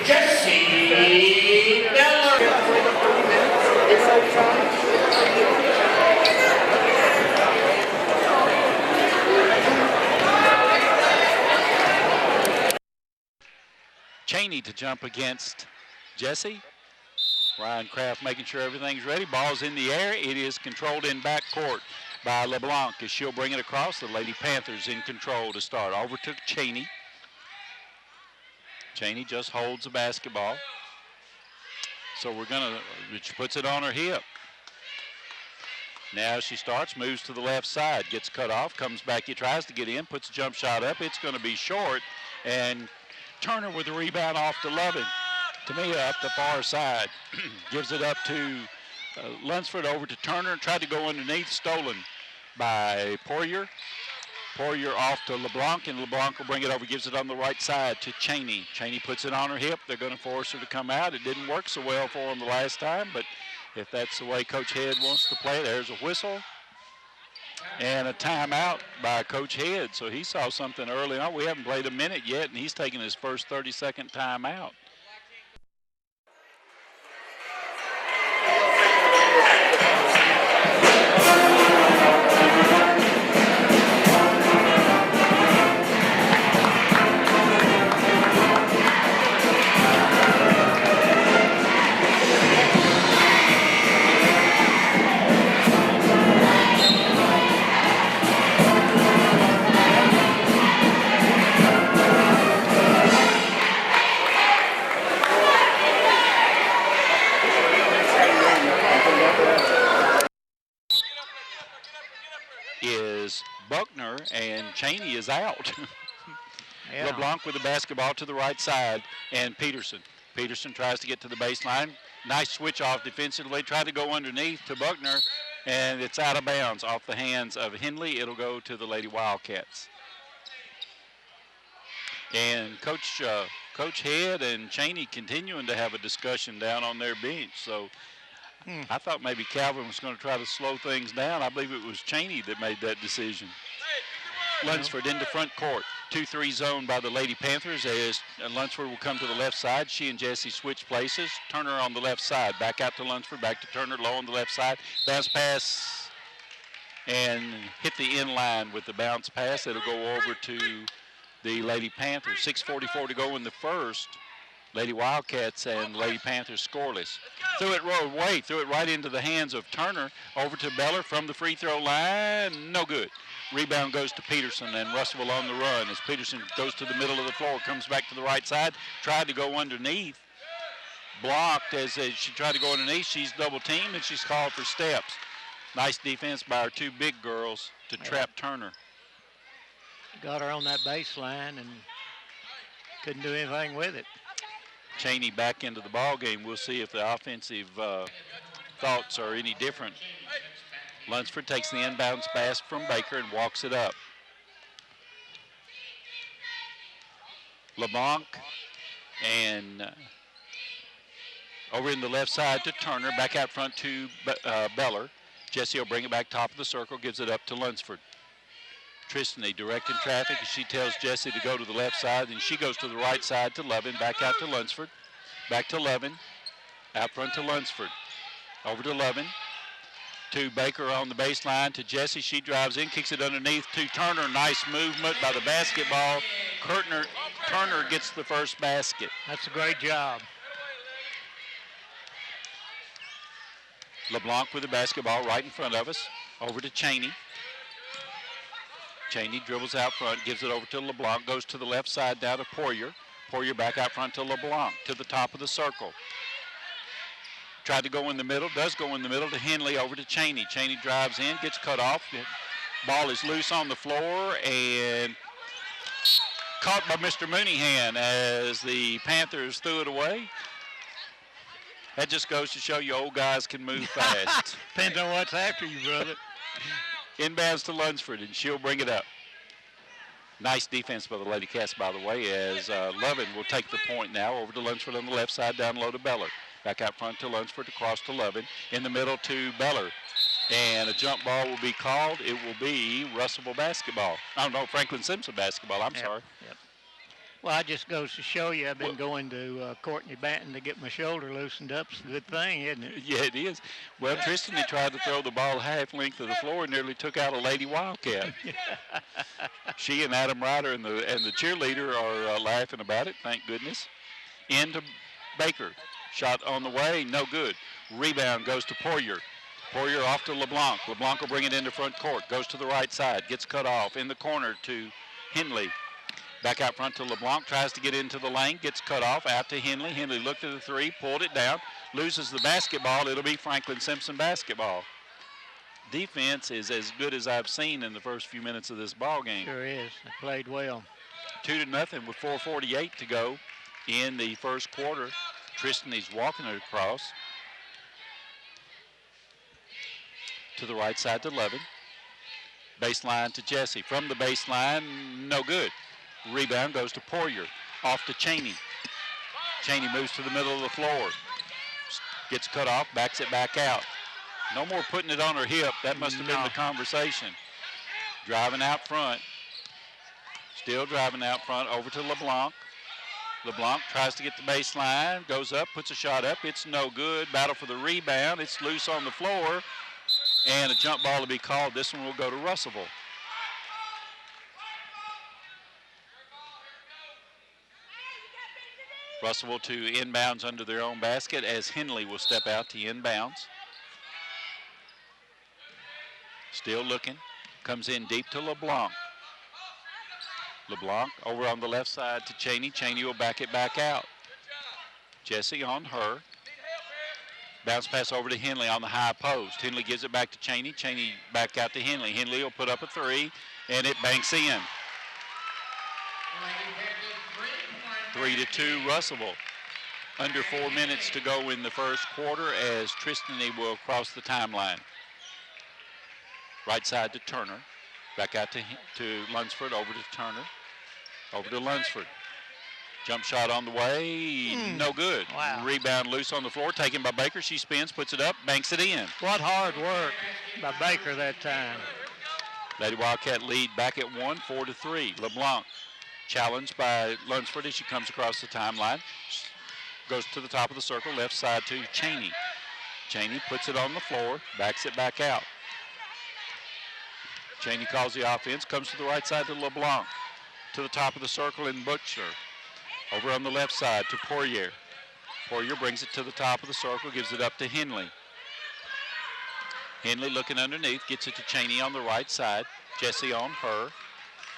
Jesse Miller. Cheney to jump against Jesse. Ryan Kraft making sure everything's ready. Ball's in the air. It is controlled in backcourt by LeBlanc as she'll bring it across. The Lady Panthers in control to start. Over to Cheney. Cheney just holds the basketball. So she puts it on her hip. Now she starts, moves to the left side, gets cut off, comes back, he tries to get in, puts a jump shot up. It's going to be short, and Turner with the rebound off to Lovin. Tamia up the far side, gives it up to Lunsford, over to Turner, tried to go underneath, stolen by Poirier. Poirier off to LeBlanc, and LeBlanc will bring it over, gives it on the right side to Cheney. Cheney puts it on her hip. They're going to force her to come out. It didn't work so well for them the last time, but if that's the way Coach Head wants to play, there's a whistle and a timeout by Coach Head. So he saw something early on. We haven't played a minute yet, and he's taking his first 30-second timeout. Buckner, and Cheney is out. Yeah. LeBlanc with the basketball to the right side, and Peterson. Peterson tries to get to the baseline. Nice switch off defensively. Tried to go underneath to Buckner, and it's out of bounds off the hands of Henley. It'll go to the Lady Wildcats. And Coach Head and Cheney continuing to have a discussion down on their bench. So I thought maybe Calvin was going to try to slow things down. I believe it was Cheney that made that decision. Lunsford into front court. 2-3 zone by the Lady Panthers as Lunsford will come to the left side. She and Jesse switch places. Turner on the left side. Back out to Lunsford. Back to Turner. Low on the left side. Bounce pass and hit the in line with the bounce pass. It'll go over to the Lady Panthers. 6:44 to go in the first. Lady Wildcats and Lady Panthers scoreless. Threw it right into the hands of Turner. Over to Beller from the free throw line. No good. Rebound goes to Peterson, and Russellville on the run as Peterson goes to the middle of the floor, comes back to the right side, tried to go underneath. Blocked as she tried to go underneath. She's double teamed, and she's called for steps. Nice defense by our two big girls to trap Turner. Got her on that baseline and couldn't do anything with it. Cheney back into the ball game. We'll see if the offensive thoughts are any different. Lunsford takes the inbounds pass from Baker and walks it up. LeBlanc and over in the left side to Turner. Back out front to Beller. Jesse will bring it back top of the circle, gives it up to Lunsford. Tristany directing traffic as she tells Jesse to go to the left side, and she goes to the right side to Lovin, back out to Lunsford, back to Lovin, out front to Lunsford, over to Lovin, to Baker on the baseline, to Jesse. She drives in, kicks it underneath to Turner. Nice movement by the basketball. Turner gets the first basket. That's a great job. LeBlanc with the basketball right in front of us, over to Cheney. Cheney dribbles out front, gives it over to LeBlanc, goes to the left side down to Poirier. Poirier back out front to LeBlanc, to the top of the circle. Tried to go in the middle, does go in the middle to Henley, over to Cheney. Cheney drives in, gets cut off. Ball is loose on the floor and caught by Mr. Mooneyhan as the Panthers threw it away. That just goes to show you old guys can move fast. Depends on what's after you, brother. Inbounds to Lunsford, and she'll bring it up. Nice defense by the Ladycats, by the way, as Lovin will take the point now. Over to Lunsford on the left side, down low to Beller. Back out front to Lunsford, across to Lovin. In the middle to Beller. And a jump ball will be called. It will be Russellville basketball. Oh, no, Franklin Simpson basketball. I'm sorry. Yep. Well, it just goes to show you I've been going to Courtney Banton to get my shoulder loosened up. It's a good thing, isn't it? Yeah, it is. Well, Tristan tried to throw the ball half length of the floor and nearly took out a Lady Wildcat. She and Adam Ryder and the cheerleader are laughing about it, thank goodness. Into Baker. Shot on the way, no good. Rebound goes to Poirier. Poirier off to LeBlanc. LeBlanc will bring it into front court. Goes to the right side, gets cut off. In the corner to Henley. Back out front to LeBlanc, tries to get into the lane, gets cut off, out to Henley. Henley looked at the three, pulled it down, loses the basketball. It'll be Franklin Simpson basketball. Defense is as good as I've seen in the first few minutes of this ball game. Sure is. They played well. 2-0 with 4:48 to go in the first quarter. Tristan is walking it across to the right side to Levin. Baseline to Jesse. From the baseline, no good. Rebound goes to Poirier. Off to Cheney. Cheney moves to the middle of the floor. Gets cut off, backs it back out. No more putting it on her hip. That must have been the conversation. Driving out front. Still driving out front over to LeBlanc. LeBlanc tries to get the baseline, goes up, puts a shot up. It's no good. Battle for the rebound. It's loose on the floor. And a jump ball to be called. This one will go to Russellville. Russellville to inbounds under their own basket as Henley will step out to inbounds. Still looking. Comes in deep to LeBlanc. LeBlanc over on the left side to Cheney. Cheney will back it back out. Jesse on her. Bounce pass over to Henley on the high post. Henley gives it back to Cheney. Cheney back out to Henley. Henley will put up a three, and it banks in. 3-2 Russellville. Under 4 minutes to go in the first quarter as Tristan will cross the timeline. Right side to Turner. Back out to Lunsford, over to Turner. Over to Lunsford. Jump shot on the way, no good. Wow. Rebound loose on the floor, taken by Baker. She spins, puts it up, banks it in. What hard work by Baker that time. Lady Wildcat lead back at 1, 4-3. LeBlanc challenged by Lunsford as she comes across the timeline. Goes to the top of the circle, left side to Cheney. Cheney puts it on the floor, backs it back out. Cheney calls the offense, comes to the right side to LeBlanc. To the top of the circle in Butcher. Over on the left side to Poirier. Poirier brings it to the top of the circle, gives it up to Henley. Henley looking underneath, gets it to Cheney on the right side. Jesse on her.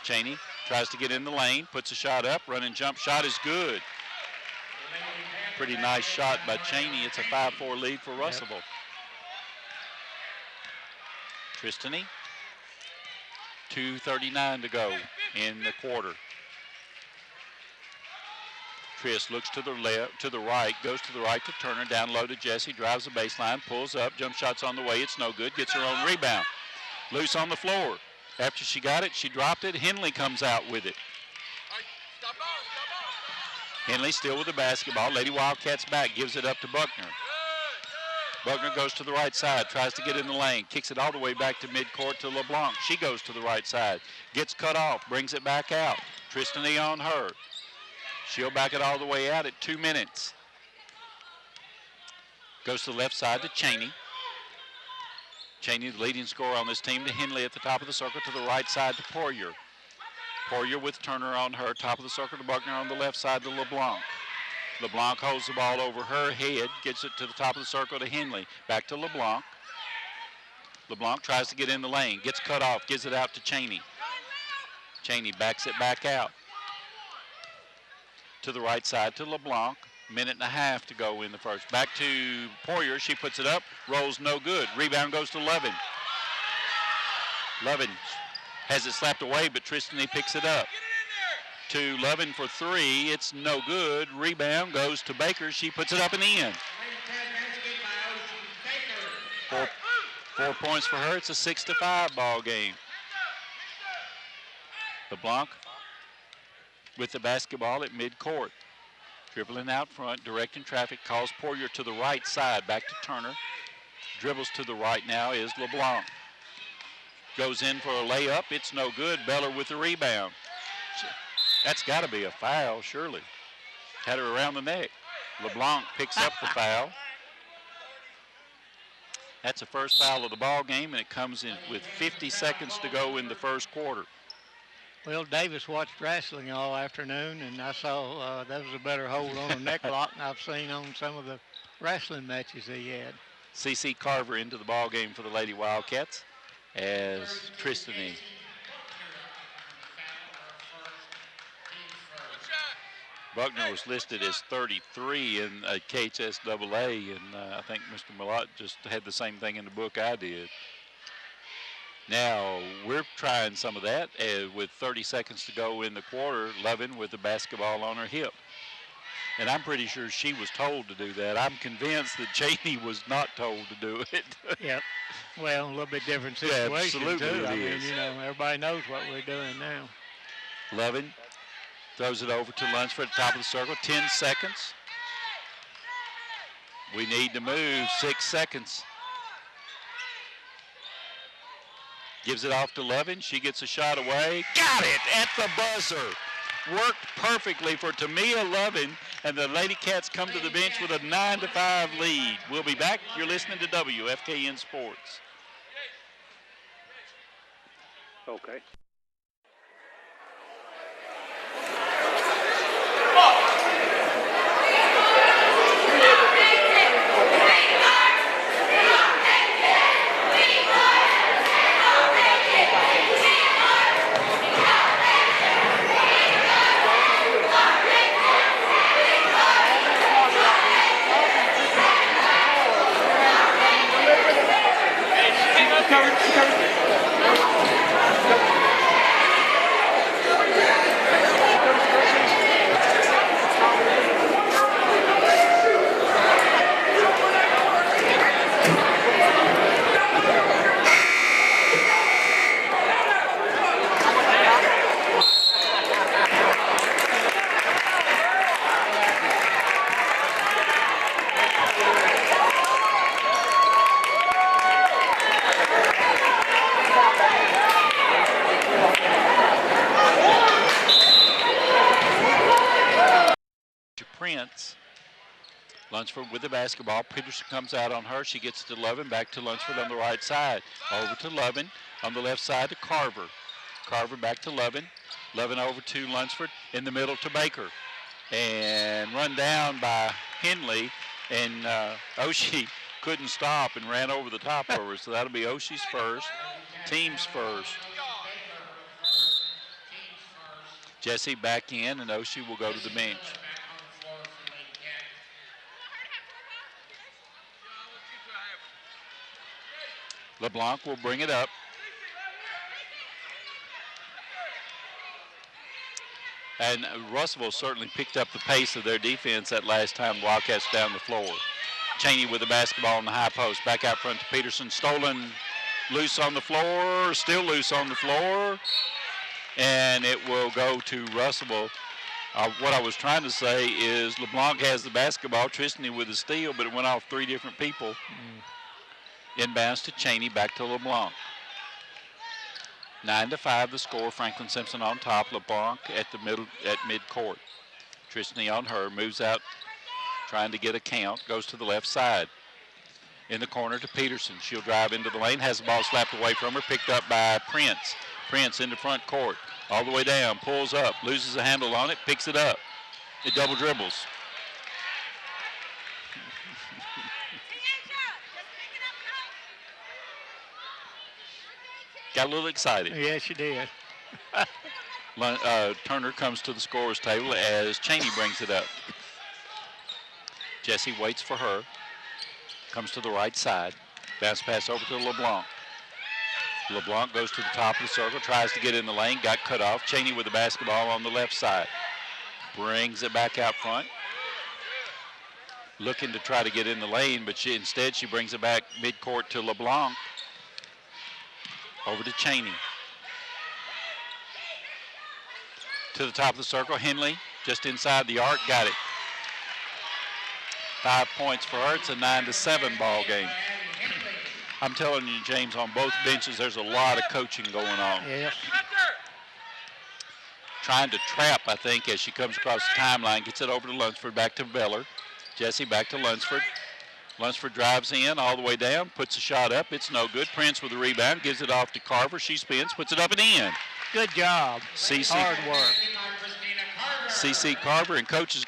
Cheney tries to get in the lane, puts a shot up, running jump shot is good. Pretty nice shot by Cheney. It's a 5-4 lead for Russellville. Tristany. 2:39 to go in the quarter. Tris looks to the left, to the right, goes to the right to Turner, down low to Jesse, drives the baseline, pulls up, jump shot's on the way, it's no good, gets her own rebound. Loose on the floor. After she got it, she dropped it. Henley comes out with it. Henley still with the basketball. Lady Wildcats back, gives it up to Buckner. Buckner goes to the right side, tries to get in the lane, kicks it all the way back to midcourt to LeBlanc. She goes to the right side, gets cut off, brings it back out. Tristany on her. She'll back it all the way out at 2 minutes. Goes to the left side to Cheney. Cheney, the leading scorer on this team, to Henley at the top of the circle, to the right side to Poirier. Poirier with Turner on her, top of the circle to Buckner on the left side to LeBlanc. LeBlanc holds the ball over her head, gets it to the top of the circle to Henley. Back to LeBlanc. LeBlanc tries to get in the lane, gets cut off, gives it out to Cheney. Cheney backs it back out. To the right side to LeBlanc. Minute and a half to go in the first. Back to Poirier. She puts it up. Rolls no good. Rebound goes to Levin. Levin has it slapped away, but Tristany picks it up. To Levin for three. It's no good. Rebound goes to Baker. She puts it up and in. 4 points for her. It's a 6-5 ball game. LeBlanc with the basketball at midcourt. Dribbling out front, directing traffic, calls Poirier to the right side, back to Turner. Dribbles to the right now is LeBlanc. Goes in for a layup, it's no good. Beller with the rebound. That's got to be a foul, surely. Had her around the neck. LeBlanc picks up the foul. That's the first foul of the ball game, and it comes in with 50 seconds to go in the first quarter. Well, Davis watched wrestling all afternoon, and I saw that was a better hold on a neck lock than I've seen on some of the wrestling matches he had. C.C. Carver into the ball game for the Lady Wildcats as Tristan Buckner was listed as 33 in KHSAA, and I think Mr. Millott just had the same thing in the book I did. Now, we're trying some of that with 30 seconds to go in the quarter, Lovin with the basketball on her hip. And I'm pretty sure she was told to do that. I'm convinced that Cheney was not told to do it. Yep. Well, a little bit different situation, absolutely too. I is. mean, you know, everybody knows what we're doing now. Lovin throws it over to Lunsford at the top of the circle. 10 seconds. We need to move. 6 seconds. Gives it off to Lovin. She gets a shot away. Got it at the buzzer. Worked perfectly for Tamia Lovin, and the Ladycats come to the bench with a 9-5 lead. We'll be back. You're listening to WFKN Sports. Okay. Lunsford with the basketball. Peterson comes out on her. She gets to Lovin, back to Lunsford on the right side. Over to Lovin on the left side to Carver. Carver back to Lovin. Lovin over to Lunsford. In the middle to Baker. And run down by Henley. And Oshie couldn't stop and ran over the top of her. So that'll be Oshie's first. Team's first. Jesse back in, and Oshie will go to the bench. LeBlanc will bring it up. And Russellville certainly picked up the pace of their defense that last time the Wildcats down the floor. Cheney with the basketball in the high post. Back out front to Peterson. Stolen, loose on the floor, still loose on the floor. And it will go to Russellville. What I was trying to say is LeBlanc has the basketball, Tristany with the steal, but it went off three different people. Inbounds to Cheney, back to LeBlanc. 9-5 the score. Franklin Simpson on top. LeBlanc at mid-court. Tristany on her, moves out, trying to get a count, goes to the left side. In the corner to Peterson. She'll drive into the lane, has the ball slapped away from her, picked up by Prince. Prince into front court, all the way down, pulls up, loses a handle on it, picks it up. It double dribbles. Got a little excited. Yes, she did. Turner comes to the scorer's table as Cheney brings it up. Jesse waits for her. Comes to the right side. Bounce pass over to LeBlanc. LeBlanc goes to the top of the circle, tries to get in the lane, got cut off. Cheney with the basketball on the left side. Brings it back out front. Looking to try to get in the lane, but instead she brings it back midcourt to LeBlanc. Over to Cheney. To the top of the circle, Henley just inside the arc, got it. 5 points for her. It's a 9-7 ball game. I'm telling you, James, on both benches, there's a lot of coaching going on. Yes. trying to trap, I think, as she comes across the timeline. Gets it over to Lunsford, back to Beller. Jessie back to Lunsford. Lunsford drives in all the way down, puts a shot up. It's no good. Prince with the rebound, gives it off to Carver. She spins, puts it up and in. Good job. Hard work. C.C. Carver, and Coach Head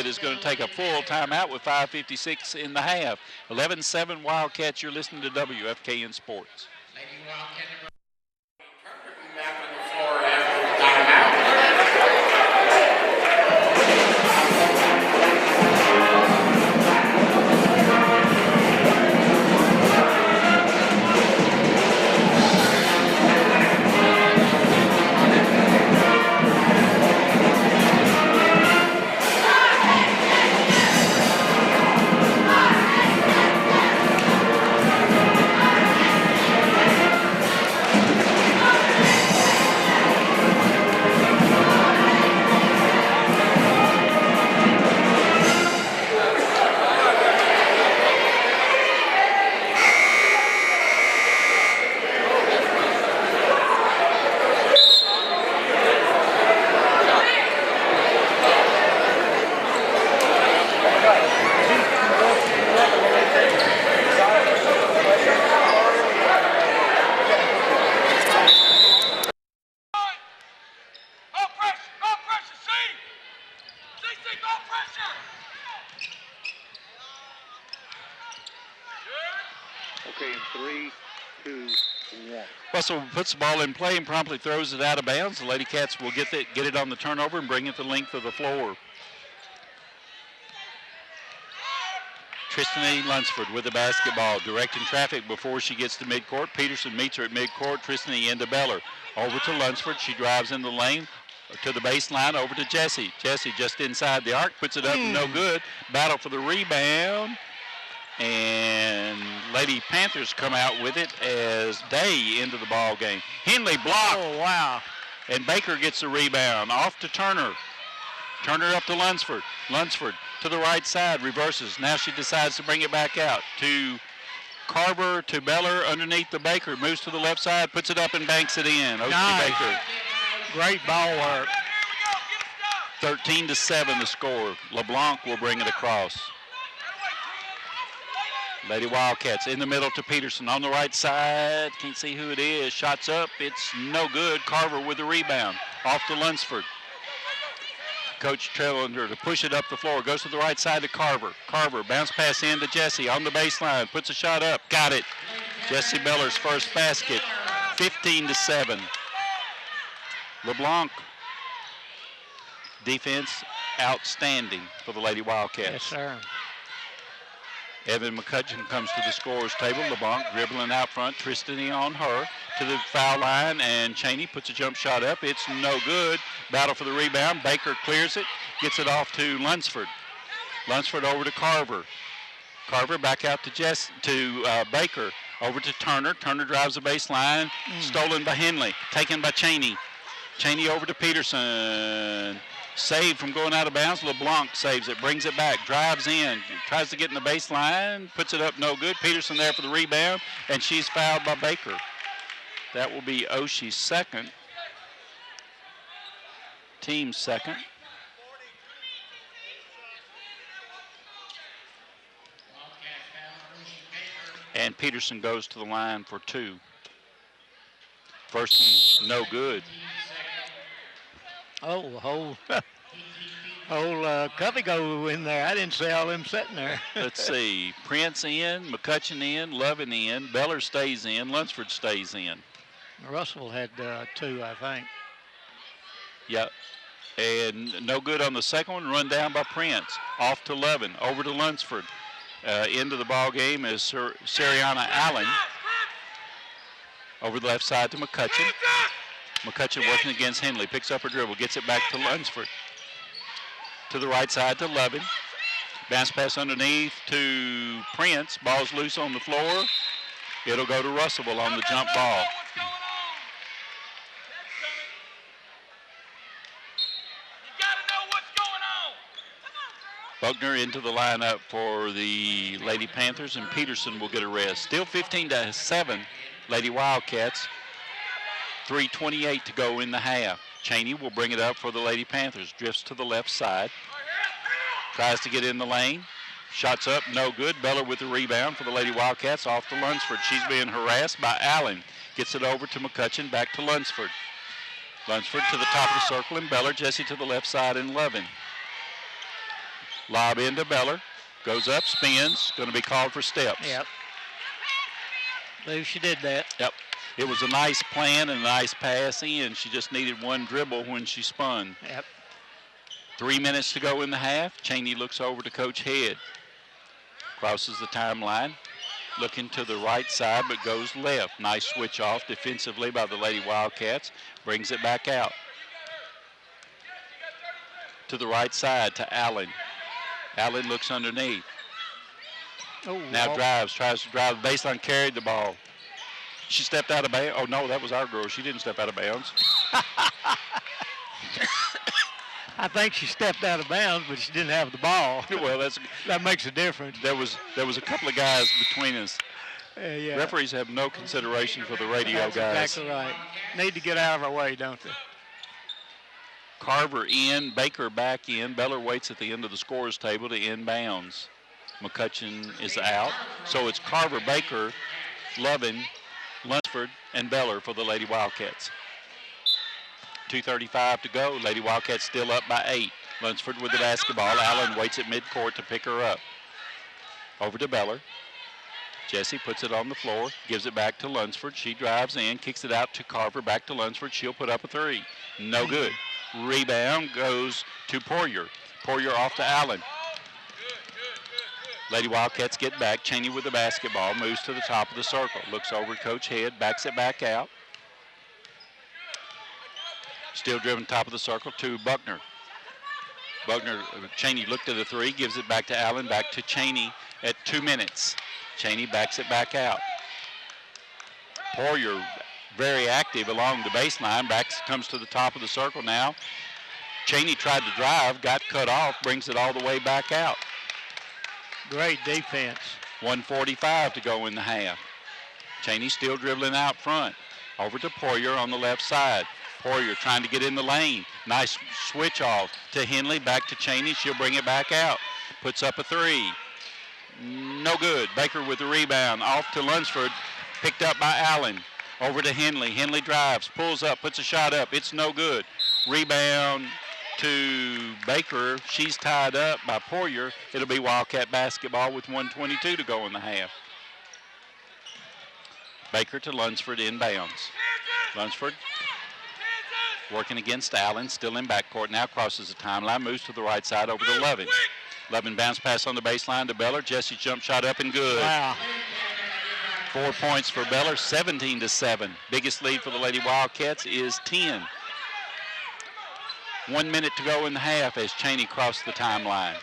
is going to take a full timeout with 5:56 in the half. 11-7 Wildcats. You're listening to WFKN Sports. Back on the floor after the timeout. Russell puts the ball in play and promptly throws it out of bounds. The Ladycats will get it on the turnover and bring it the length of the floor. Tristany Lunsford with the basketball, directing traffic before she gets to midcourt. Peterson meets her at midcourt. Tristany into Beller. Over to Lunsford. She drives in the lane to the baseline, over to Jessie. Jessie just inside the arc, puts it up, no good. Battle for the rebound. And Lady Panthers come out with it as Day into the ball game. Henley blocked. Oh, wow. And Baker gets the rebound. Off to Turner. Turner up to Lunsford. Lunsford to the right side, reverses. Now she decides to bring it back out to Carver, to Beller, underneath the Baker. Moves to the left side, puts it up and banks it in. Nice. Baker. Great ball work. 13-7 the score. LeBlanc will bring it across. Lady Wildcats in the middle to Peterson on the right side. Can't see who it is. Shots up. It's no good. Carver with the rebound. Off to Lunsford. Coach trailing her to push it up the floor. Goes to the right side to Carver. Carver bounce pass in to Jessie on the baseline. Puts a shot up. Got it. Jessie Beller's first basket. 15-7. LeBlanc. Defense outstanding for the Lady Wildcats. Yes, sir. Evan McCutcheon comes to the scorer's table. LeBlanc dribbling out front. Tristany on her to the foul line, and Cheney puts a jump shot up. It's no good. Battle for the rebound. Baker clears it, gets it off to Lunsford. Lunsford over to Carver. Carver back out to Baker. Over to Turner. Turner drives the baseline. Stolen by Henley. Taken by Cheney. Cheney over to Peterson. Saved from going out of bounds. LeBlanc saves it, brings it back, drives in, tries to get in the baseline, puts it up, no good. Peterson there for the rebound, and she's fouled by Baker. That will be Oshie's second. Team's second. And Peterson goes to the line for two. First one, no good. Oh, whole Covey go in there. I didn't see all them sitting there. Let's see. Prince in, McCutcheon in, Lovin in, Beller stays in, Lunsford stays in. Russellville had two, I think. Yep. And no good on the second one. Run down by Prince. Off to Lovin. Over to Lunsford. Into the ball game is Sariana Allen. Over the left side to McCutcheon. McCutcheon working against Henley. Picks up her dribble. Gets it back to Lunsford. To the right side to Lovin. Bounce pass underneath to Prince. Ball's loose on the floor. It'll go to Russellville on the jump ball. Buckner into the lineup for the Lady Panthers, and Peterson will get a rest. Still 15-7, Lady Wildcats. 3:28 to go in the half. Cheney will bring it up for the Lady Panthers. Drifts to the left side. Tries to get in the lane. Shots up, no good. Beller with the rebound for the Lady Wildcats off to Lunsford. She's being harassed by Allen. Gets it over to McCutcheon, back to Lunsford. Lunsford to the top of the circle and Beller. Jesse to the left side and Lovin. Lob into Beller. Goes up, spins. Going to be called for steps. Yep. Believe she did that. Yep. It was a nice plan and a nice pass in. She just needed one dribble when she spun. Yep. 3 minutes to go in the half. Cheney looks over to Coach Head. Crosses the timeline. Looking to the right side, but goes left. Nice switch off defensively by the Lady Wildcats. Brings it back out. To the right side to Allen. Allen looks underneath. Oh, Now drives, tries to drive the baseline, carried the ball. She stepped out of bounds. Oh, no, that was our girl. She didn't step out of bounds. I think she stepped out of bounds, but she didn't have the ball. Well, that makes a difference. There was a couple of guys between us. Yeah. Referees have no consideration for the radio That's guys. exactly right. Need to get out of our way, don't they? Carver in, Baker back in. Beller waits at the end of the scorers table to inbounds. McCutcheon is out. So it's Carver, Baker, Lovin, Lunsford, and Beller for the Lady Wildcats. 2:35 to go. Lady Wildcats still up by 8. Lunsford with the basketball. Allen waits at midcourt to pick her up. Over to Beller. Jesse puts it on the floor, gives it back to Lunsford. She drives in, kicks it out to Carver, back to Lunsford. She'll put up a 3. No good. Rebound goes to Poirier. Poirier off to Allen. Lady Wildcats get back. Cheney with the basketball, moves to the top of the circle. Looks over at Coach Head, backs it back out. Still driven top of the circle to Buckner. Cheney looked at the 3, gives it back to Allen, back to Cheney at 2 minutes. Cheney backs it back out. Poirier very active along the baseline, comes to the top of the circle now. Cheney tried to drive, got cut off, brings it all the way back out. Great defense. 1:45 to go in the half. Cheney still dribbling out front. Over to Poirier on the left side. Poirier trying to get in the lane. Nice switch off to Henley, back to Cheney. She'll bring it back out. Puts up a 3. No good. Baker with the rebound. Off to Lunsford. Picked up by Allen. Over to Henley. Henley drives, pulls up, puts a shot up. It's no good. Rebound to Baker. She's tied up by Poirier. It'll be Wildcat basketball with 1:22 to go in the half. Baker to Lunsford inbounds. Lunsford working against Allen, still in backcourt. Now crosses the timeline, moves to the right side over to Lovin. Lovin bounce pass on the baseline to Beller. Jesse's jump shot up and good. Wow. 4 points for Beller, 17-7. Biggest lead for the Lady Wildcats is 10. 1 minute to go in the half as Cheney crossed the timeline.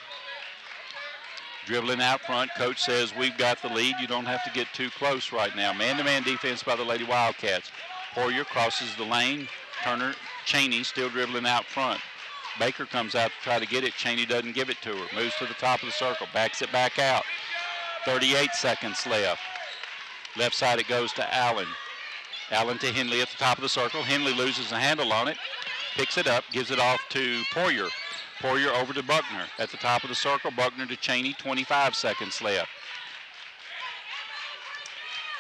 Dribbling out front, coach says we've got the lead. You don't have to get too close right now. Man-to-man defense by the Lady Wildcats. Poirier crosses the lane. Turner, Cheney still dribbling out front. Baker comes out to try to get it. Cheney doesn't give it to her. Moves to the top of the circle. Backs it back out. 38 seconds left. Left side it goes to Allen. Allen to Henley at the top of the circle. Henley loses the handle on it. Picks it up. Gives it off to Poirier. Poirier over to Buckner at the top of the circle. Buckner to Cheney. 25 seconds left.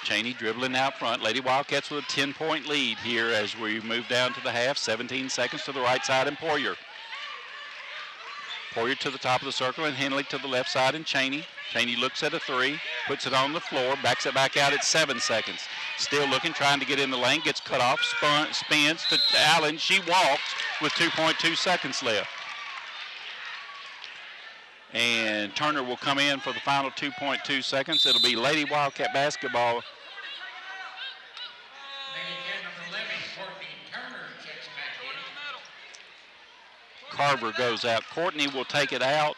Cheney dribbling out front. Lady Wildcats with a 10-point lead here as we move down to the half. 17 seconds to the right side and Poirier. Poirier to the top of the circle and Henley to the left side and Cheney. Cheney looks at a 3, puts it on the floor, backs it back out at 7 seconds. Still looking, trying to get in the lane, gets cut off, spins to Allen. She walks with 2.2 seconds left. And Turner will come in for the final 2.2 seconds. It'll be Lady Wildcat basketball. Lady number 11, Courtney Turner checks back in. Carver goes out. Courtney will take it out.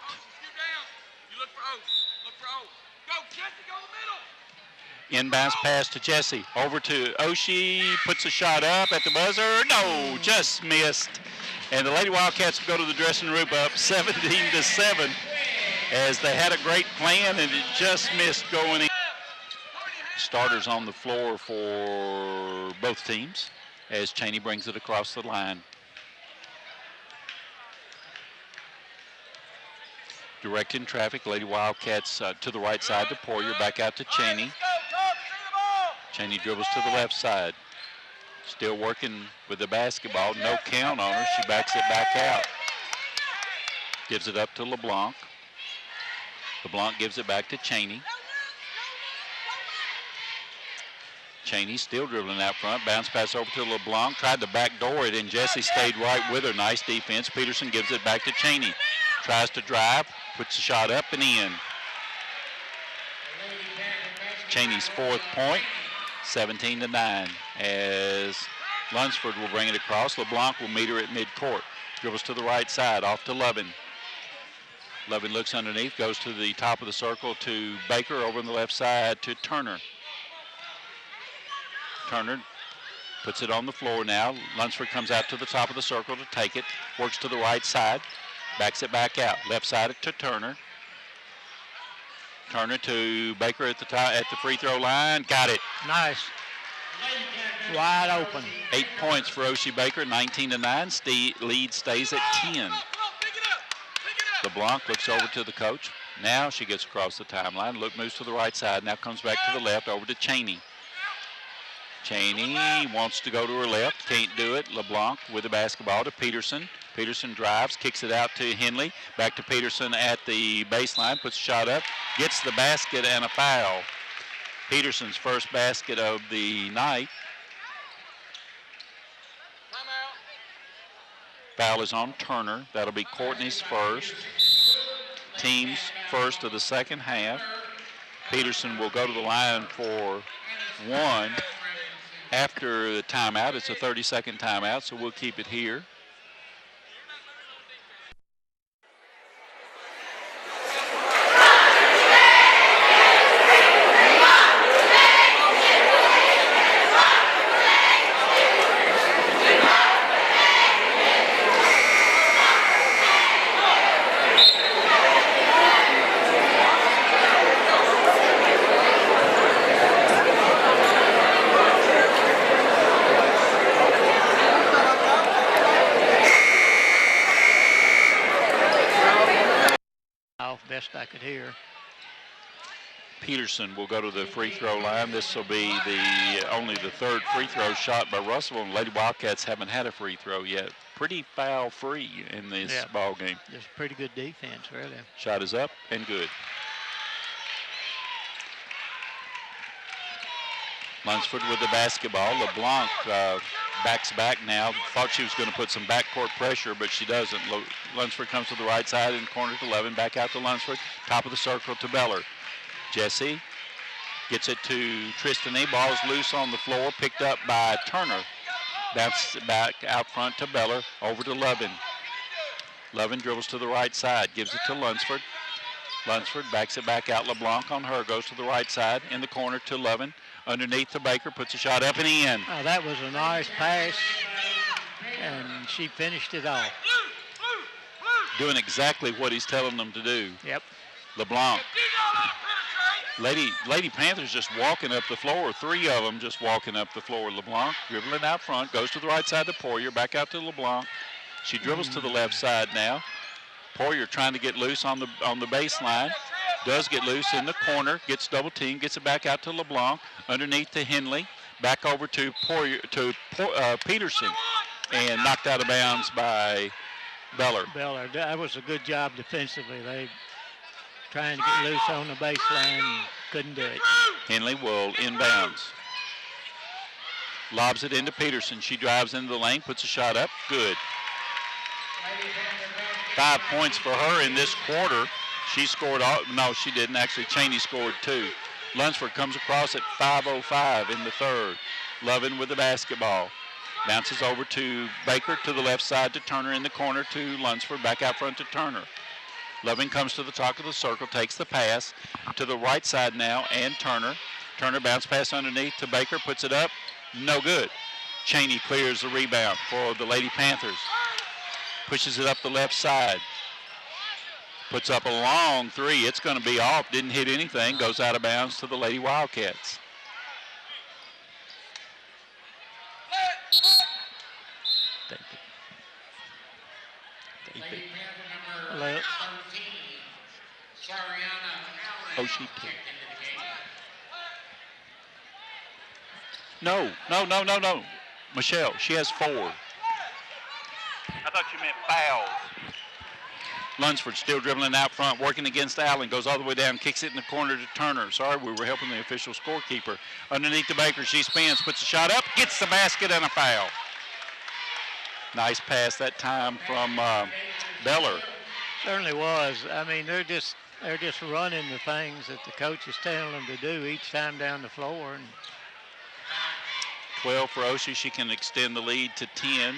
Inbounds pass to Jesse. Over to Oshie. Puts a shot up at the buzzer. No, just missed. And the Lady Wildcats go to the dressing room up 17-7 as they had a great plan and it just missed going in. Starters on the floor for both teams. as Cheney brings it across the line. Directing traffic, Lady Wildcats to the right side to Poirier, back out to Cheney. Cheney dribbles to the left side. Still working with the basketball, no count on her. She backs it back out. Gives it up to LeBlanc. LeBlanc gives it back to Cheney. Cheney still dribbling out front. Bounce pass over to LeBlanc. Tried to backdoor it, and Jessie stayed right with her. Nice defense. Peterson gives it back to Cheney. Tries to drive. Puts the shot up and in. Cheney's 4th point. 17-9. As Lunsford will bring it across. LeBlanc will meet her at midcourt. Dribbles to the right side. Off to Lovin. Lovin looks underneath. Goes to the top of the circle to Baker. Over on the left side to Turner. Turner puts it on the floor now. Lunsford comes out to the top of the circle to take it. Works to the right side. Backs it back out. Left side to Turner. Turner to Baker at the top, at the free throw line. Got it. Nice. Wide open. 8 points for Oshie Baker. 19-9. Lead stays at 10. LeBlanc looks over to the coach. Now she gets across the timeline. Moves to the right side. Now comes back to the left over to Cheney. Cheney wants to go to her left. Can't do it. LeBlanc with the basketball to Peterson. Peterson drives, kicks it out to Henley. Back to Peterson at the baseline. Puts a shot up. Gets the basket and a foul. Peterson's first basket of the night. Foul is on Turner. That'll be Courtney's first. Team's first of the second half. Peterson will go to the line for one. After the timeout, it's a 30-second timeout, so we'll keep it here. Best I could hear. Peterson will go to the free throw line. This will be only the 3rd free throw shot by Russellville, and Lady Wildcats haven't had a free throw yet. Pretty foul-free in this ball game. Just pretty good defense, really. Shot is up and good. Lunsford with the basketball. LeBlanc backs back now. Thought she was going to put some backcourt pressure, but she doesn't. Lunsford comes to the right side in corner to 11. Back out to Lunsford. Top of the circle to Beller. Jessie gets it to Tristany. Ball's loose on the floor. Picked up by Turner. Bounces it back out front to Beller. Over to Lovin. Lovin dribbles to the right side. Gives it to Lunsford. Lunsford backs it back out. LeBlanc on her. Goes to the right side. In the corner to Lovin. Underneath to Baker, puts a shot up and in. Oh, that was a nice pass, and she finished it off. Doing exactly what he's telling them to do. Yep. LeBlanc. Lady Panthers just walking up the floor. 3 of them just walking up the floor. LeBlanc dribbling out front, goes to the right side to Poirier, back out to LeBlanc. She dribbles to the left side now. Poirier trying to get loose on the baseline. Does get loose in the corner, gets double teamed, gets it back out to LeBlanc, underneath to Henley, back over to Peterson, and knocked out of bounds by Beller. That was a good job defensively. They trying to get loose on the baseline, couldn't do it. Henley will inbounds. Lobs it into Peterson. She drives into the lane, puts a shot up, good. 5 points for her in this quarter. She scored all, no, she didn't. Actually, Cheney scored 2. Lunsford comes across at 5:05 in the 3rd. Lovin with the basketball. Bounces over to Baker to the left side to Turner in the corner to Lunsford. Back out front to Turner. Lovin comes to the top of the circle, takes the pass to the right side now, and Turner. Turner bounce pass underneath to Baker, puts it up. No good. Cheney clears the rebound for the Lady Panthers. Pushes it up the left side. Puts up a long 3. It's going to be off. Didn't hit anything. Goes out of bounds to the Lady Wildcats. Oh, she did. No. Michelle, she has 4. I thought you meant fouls. Lunsford still dribbling out front, working against Allen, goes all the way down, kicks it in the corner to Turner. Sorry, we were helping the official scorekeeper. Underneath the Baker, she spins, puts a shot up, gets the basket and a foul. Nice pass that time from Beller. Certainly was. I mean, they're just running the things that the coach is telling them to do each time down the floor. And 12 for Oshie. She can extend the lead to 10.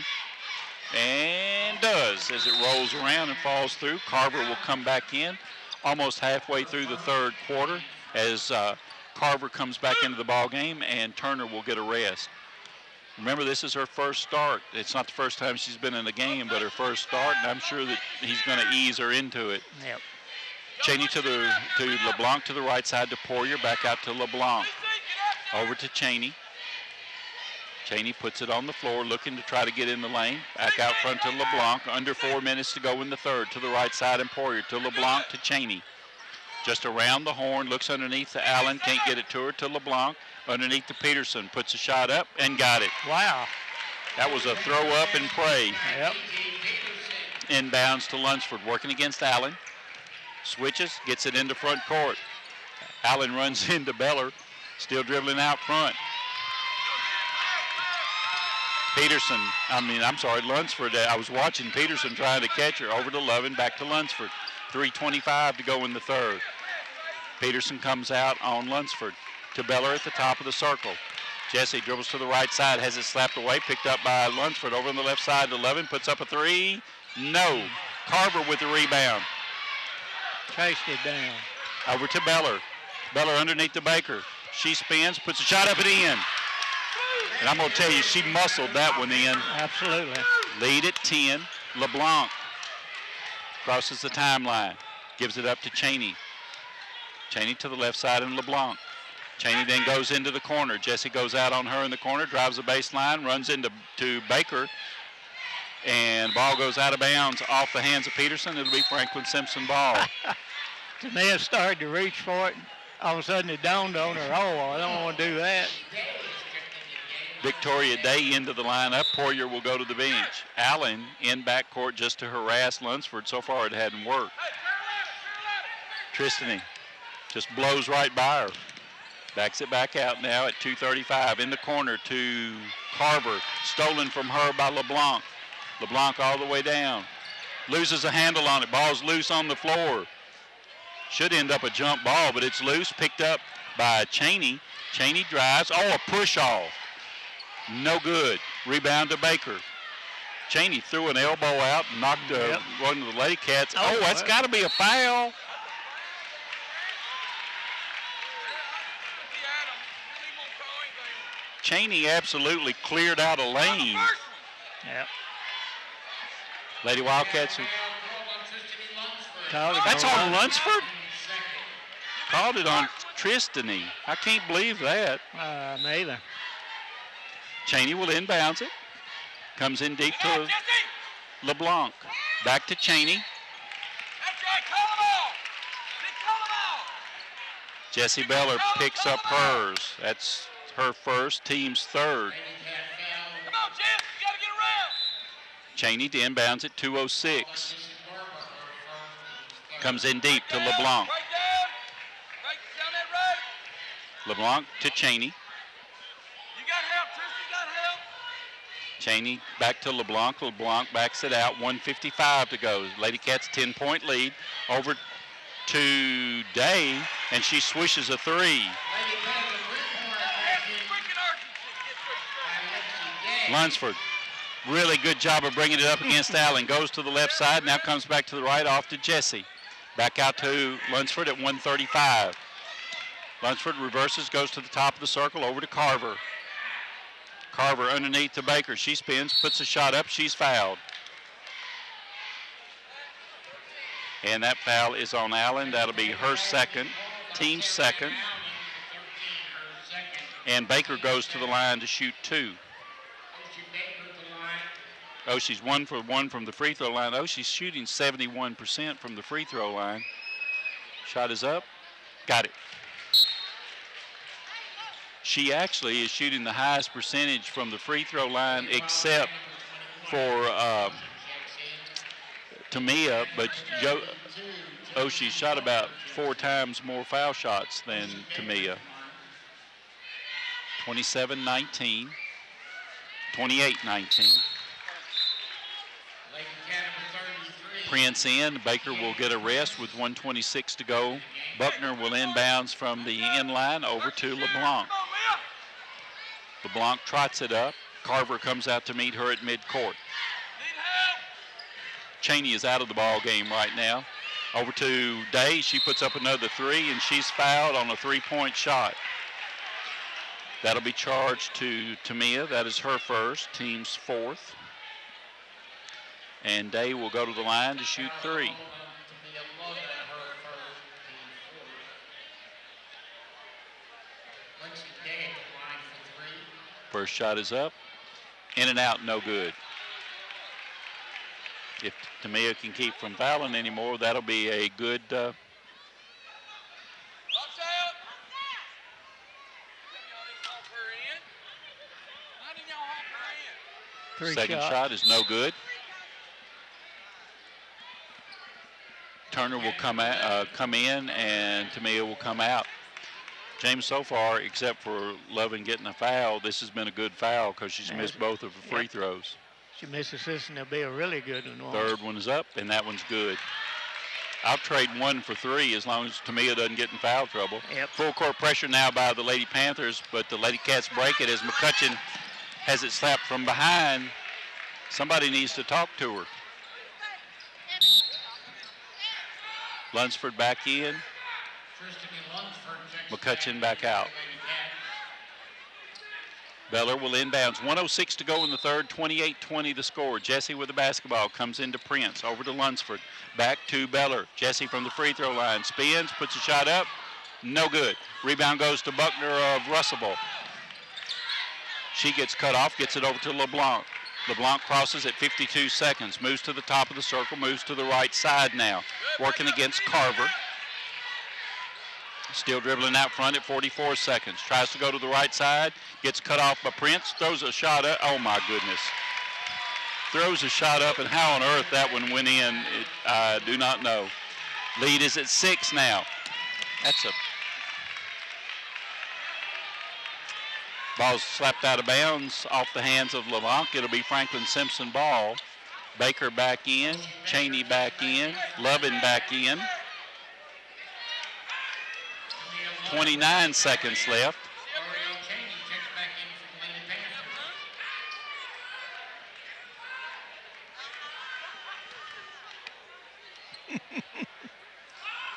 And does as it rolls around and falls through. Carver will come back in almost halfway through the third quarter as Carver comes back into the ball game, and Turner will get a rest. Remember, this is her first start. It's not the first time she's been in the game, but her first start, and I'm sure that he's going to ease her into it. Yep. Cheney to LeBlanc to the right side to Poirier, back out to LeBlanc. Over to Cheney. Cheney puts it on the floor, looking to try to get in the lane. Back out front to LeBlanc. Under 4 minutes to go in the third. To the right side and Poirier. To LeBlanc to Cheney. Just around the horn. Looks underneath to Allen. Can't get it to her. To LeBlanc. Underneath to Peterson. Puts a shot up and got it. Wow. That was a throw up and pray. Yep. Inbounds to Lunsford. Working against Allen. Switches. Gets it into front court. Allen runs into Beller. Still dribbling out front. Lunsford. I was watching Peterson trying to catch her. Over to Lovin, back to Lunsford. 3:25 to go in the third. Peterson comes out on Lunsford. To Beller at the top of the circle. Jesse dribbles to the right side, has it slapped away, picked up by Lunsford. Over on the left side to Lovin, puts up a 3. No. Carver with the rebound. Chased it down. Over to Beller. Beller underneath the Baker. She spins, puts a shot up and in. And I'm going to tell you, she muscled that one in. Absolutely. Lead at 10. LeBlanc crosses the timeline. Gives it up to Cheney. Cheney to the left side and LeBlanc. Cheney then goes into the corner. Jesse goes out on her in the corner, drives the baseline, runs into Baker. And ball goes out of bounds off the hands of Peterson. It'll be Franklin Simpson ball. To me, it started to reach for it. All of a sudden, it dawned on her, I don't want to do that. Victoria Day into the lineup. Poirier will go to the bench. Allen in backcourt just to harass Lunsford. So far, it hadn't worked. Tristany just blows right by her. Backs it back out now at 2:35. In the corner to Carver. Stolen from her by LeBlanc. LeBlanc all the way down. Loses a handle on it. Ball's loose on the floor. Should end up a jump ball, but it's loose. Picked up by Cheney. Cheney drives. Oh, a push off. No good. Rebound to Baker. Cheney threw an elbow out and knocked one of the Ladycats. Oh, that's got to be a foul. Cheney absolutely cleared out a lane. Yep. Lady Wildcats. That's on Lunsford? Called it on Tristany. I can't believe that. Me either. Cheney will inbounds it. Comes in deep to LeBlanc. Back to Cheney. Jessie Beller picks up hers. That's her first, team's third. Cheney to inbounds at 2:06. Comes in deep to LeBlanc. LeBlanc to Cheney. Cheney back to LeBlanc. LeBlanc backs it out. 1:55 to go. Ladycats 10-point lead. Over to Day, and she swishes a 3. Lunsford, really good job of bringing it up against Allen. Goes to the left side, now comes back to the right off to Jesse. Back out to Lunsford at 1:35. Lunsford reverses, goes to the top of the circle, over to Carver. Carver underneath to Baker. She spins, puts a shot up. She's fouled. And that foul is on Allen. That'll be her second, team's second. And Baker goes to the line to shoot 2. Oh, she's 1 for 1 from the free throw line. Oh, she's shooting 71% from the free throw line. Shot is up Got it. She actually is shooting the highest percentage from the free throw line except for Tamia, but she shot about 4 times more foul shots than Tamia. 27-19, 28-19. Prince in. Baker will get a rest with 1:26 to go. Buckner will inbounds from the end line over to LeBlanc. LeBlanc trots it up. Carver comes out to meet her at midcourt. Cheney is out of the ball game right now. Over to Day. She puts up another 3, and she's fouled on a 3-point shot. That'll be charged to Tamia. That is her first, team's 4th. And Day will go to the line to shoot 3. First shot is up. In and out, no good. If Tamia can keep from fouling anymore, that'll be a good second shot is no good. Turner will come in, and Tamia will come out. James, so far, except for Lovin getting a foul, this has been a good foul because she's missed both of her free throws. She misses this, and it'll be a really good one. Third one is up, and that one's good. I'll trade 1 for 3 as long as Tamia doesn't get in foul trouble. Yep. Full court pressure now by the Lady Panthers, but the Lady Cats break it as McCutcheon has it slapped from behind. Somebody needs to talk to her. Lunsford back in. McCutcheon back out. Beller will inbounds. 1:06 to go in the third. 28-20 the score. Jesse with the basketball comes into Prince. Over to Lunsford. Back to Beller. Jesse from the free throw line. Spins. Puts a shot up. No good. Rebound goes to Buckner of Russellville. She gets cut off. Gets it over to LeBlanc. LeBlanc crosses at 52 seconds. Moves to the top of the circle. Moves to the right side now. Working against Carver. Still dribbling out front at 44 seconds. Tries to go to the right side. Gets cut off by Prince. Throws a shot up. Oh, my goodness. Throws a shot up, and how on earth that one went in, I do not know. Lead is at 6 now. That's a... Ball's slapped out of bounds off the hands of LeBlanc. It'll be Franklin Simpson ball. Baker back in. Cheney back in. Lovin back in. 29 seconds left.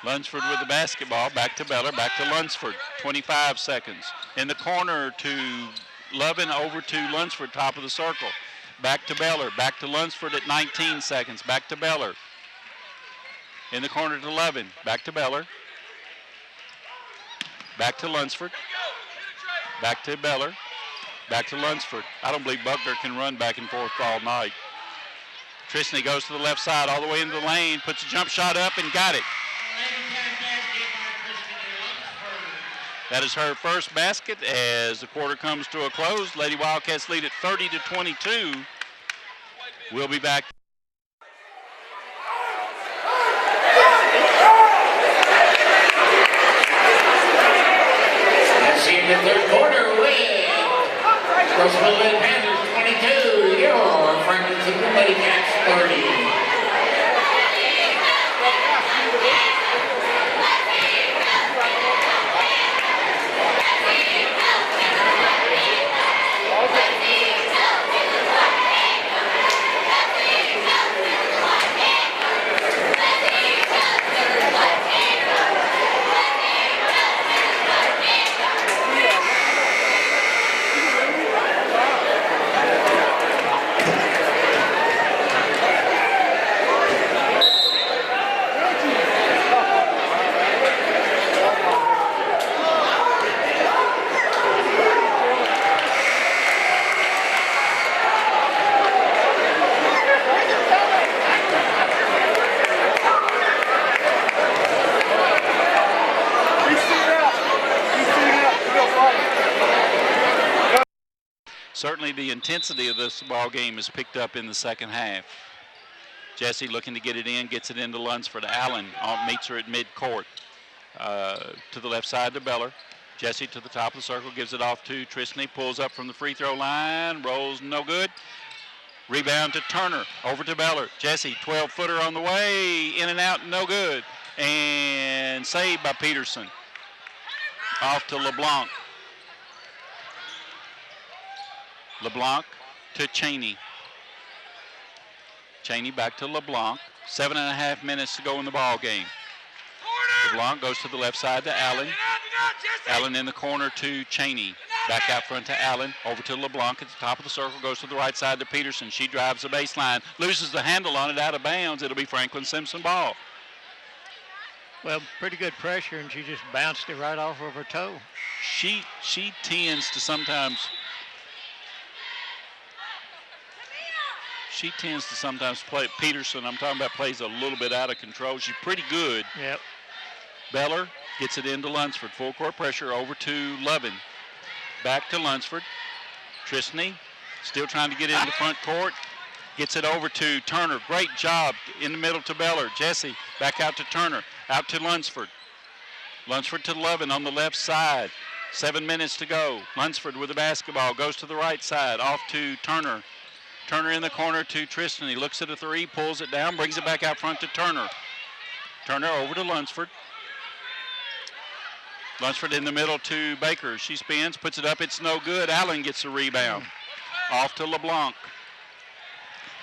Lunsford with the basketball. Back to Beller. Back to Lunsford. 25 seconds. In the corner to Lovin. Over to Lunsford. Top of the circle. Back to Beller. Back to Lunsford at 19 seconds. Back to Beller. In the corner to Lovin. Back to Beller. Back to Lunsford. Back to Beller. Back to Lunsford. I don't believe Buckner can run back and forth all night. Tristany goes to the left side all the way into the lane. Puts a jump shot up and got it. That is her first basket as the quarter comes to a close. Lady Wildcats lead at 30-22. We'll be back. Let's see in the third quarter with Russellville Lady Panthers 22, your Franklin Simpson Ladycats 30. certainly the intensity of this ball game is picked up in the second half. Jesse looking to get it in, gets it into Lunsford. Allen meets her at midcourt. To the left side to Beller. Jesse to the top of the circle, gives it off to Tristany, pulls up from the free throw line, rolls no good. Rebound to Turner, over to Beller. Jesse, 12-footer on the way, in and out, no good. And saved by Peterson. Off to LeBlanc. LeBlanc to Cheney. Cheney back to LeBlanc. 7.5 minutes to go in the ball game. LeBlanc goes to the left side to Allen. Allen in the corner to Cheney. Back out front to Allen. Over to LeBlanc at the top of the circle. Goes to the right side to Peterson. She drives the baseline. Loses the handle on it, out of bounds. It'll be Franklin Simpson ball. Well, pretty good pressure, and she just bounced it right off of her toe. She tends to sometimes... She tends to sometimes play. Peterson, I'm talking about, plays a little bit out of control. She's pretty good. Yep. Beller gets it into Lunsford. Full court pressure over to Lovin. Back to Lunsford. Tristany still trying to get into front court. Gets it over to Turner. Great job in the middle to Beller. Jesse back out to Turner. Out to Lunsford. Lunsford to Lovin on the left side. 7 minutes to go. Lunsford with the basketball. Goes to the right side. Off to Turner. Turner in the corner to Tristan. He looks at a three, pulls it down, brings it back out front to Turner. Turner over to Lunsford. Lunsford in the middle to Baker. She spins, puts it up. It's no good. Allen gets the rebound. Off to LeBlanc.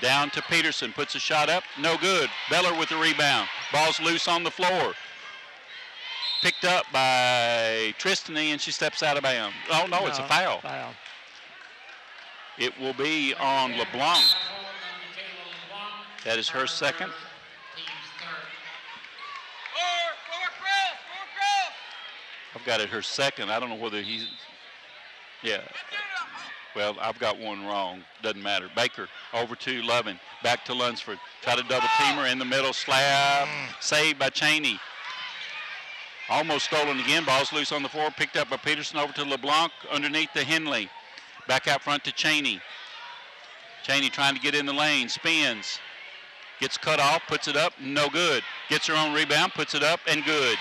Down to Peterson. Puts a shot up. No good. Beller with the rebound. Ball's loose on the floor. Picked up by Tristany, and she steps out of bounds. Oh, no, it's a foul. It will be on LeBlanc. That is her second. I've got it her second. I don't know whether he's, yeah. Well, I've got one wrong. Doesn't matter. Baker over to Lovin. Back to Lunsford. Try to double team her in the middle. Slab. Saved by Cheney. Almost stolen again. Ball's loose on the floor. Picked up by Peterson over to LeBlanc underneath the Henley. Back out front to Cheney. Cheney trying to get in the lane. Spins. Gets cut off. Puts it up. No good. Gets her own rebound. Puts it up and good.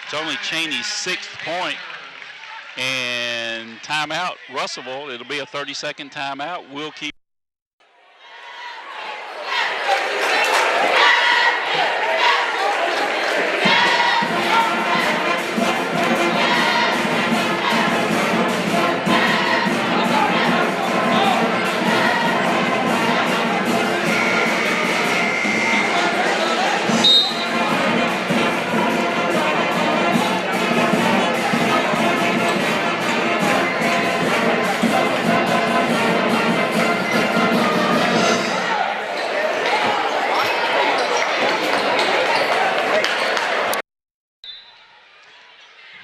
It's only Cheney's 6th point. And timeout, Russellville. It'll be a 30-second timeout. We'll keep.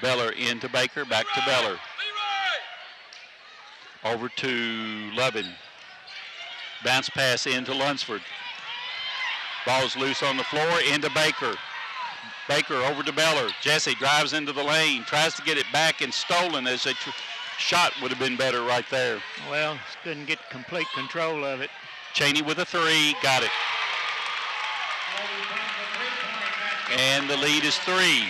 Beller into Baker, back to Beller. Over to Lovin. Bounce pass into Lunsford. Ball's loose on the floor, into Baker. Baker over to Beller. Jesse drives into the lane, tries to get it back and stolen as a shot would have been better right there. Well, couldn't get complete control of it. Cheney with a three, got it. And the lead is 3.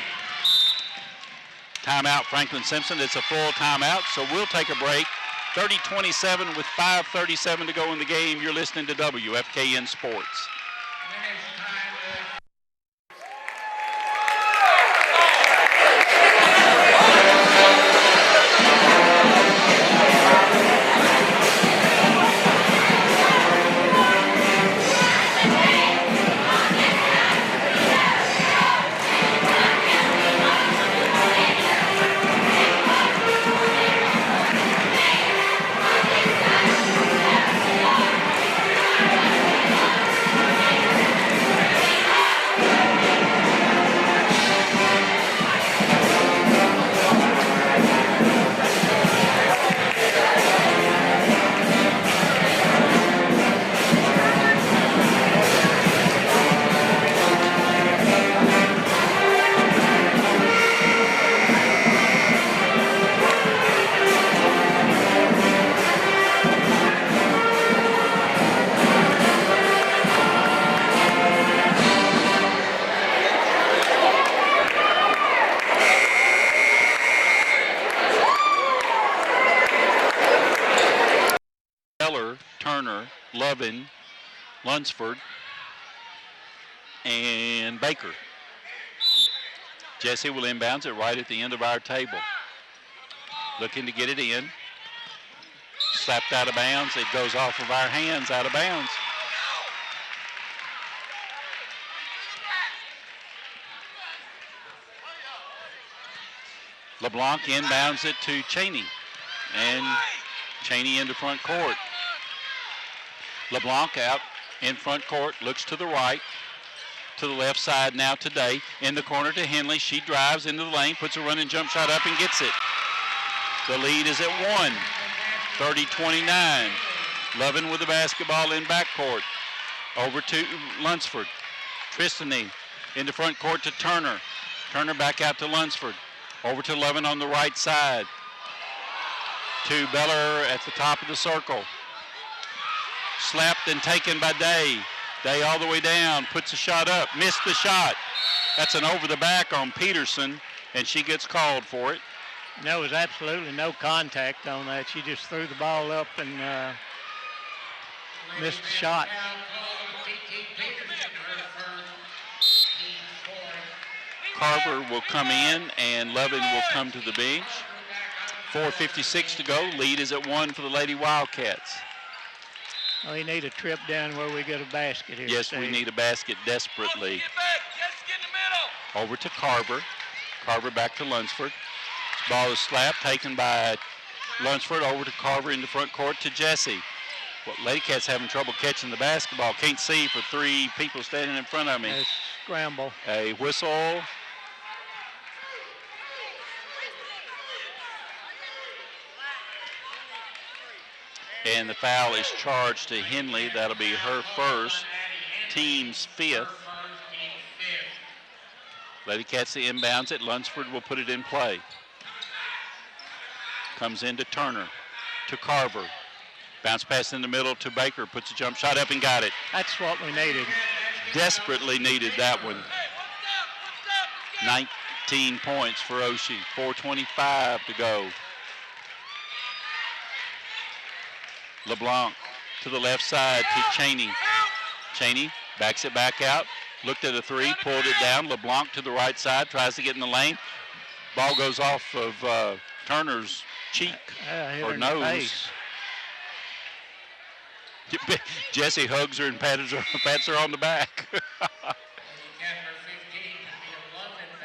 Timeout, Franklin Simpson. It's a full timeout, so we'll take a break. 30-27 with 5:37 to go in the game. You're listening to WFKN Sports. Lunsford, and Baker. Jesse will inbounds it right at the end of our table. Looking to get it in. Slapped out of bounds. It goes off of our hands, out of bounds. LeBlanc inbounds it to Cheney. And Cheney into front court. LeBlanc out in front court, looks to the right, to the left side now to Day. In the corner to Henley. She drives into the lane, puts a running jump shot up and gets it. The lead is at 1, 30-29. Lovin with the basketball in backcourt. Over to Lunsford. Tristany into front court to Turner. Turner back out to Lunsford. Over to Lovin on the right side. To Beller at the top of the circle. Slapped and taken by Day. Day all the way down, puts a shot up, missed the shot. That's an over the back on Peterson, and she gets called for it. There was absolutely no contact on that. She just threw the ball up and missed the shot. Carver will come in, and Lovin will come to the bench. 4:56 to go. Lead is at 1 for the Lady Wildcats. Well, we need a trip down where we get a basket here. Yes, Steve. we need a basket desperately. Over to Carver. Carver back to Lunsford. Ball is slapped, taken by Lunsford. Over to Carver in the front court to Jesse. Well, Ladycats having trouble catching the basketball. Can't see for 3 people standing in front of me. A scramble. A whistle. And the foul is charged to Henley. That'll be her first, team's 5th. Ladycats the inbounds it. Lunsford will put it in play. Comes into Turner, to Carver. Bounce pass in the middle to Baker. Puts a jump shot up and got it. That's what we needed. Desperately needed that one. 19 points for Oshie. 4:25 to go. LeBlanc to the left side to Cheney. Cheney backs it back out. Looked at a 3, pulled it down. LeBlanc to the right side, tries to get in the lane. Ball goes off of Turner's cheek or nose. Jesse hugs her and pats her on the back.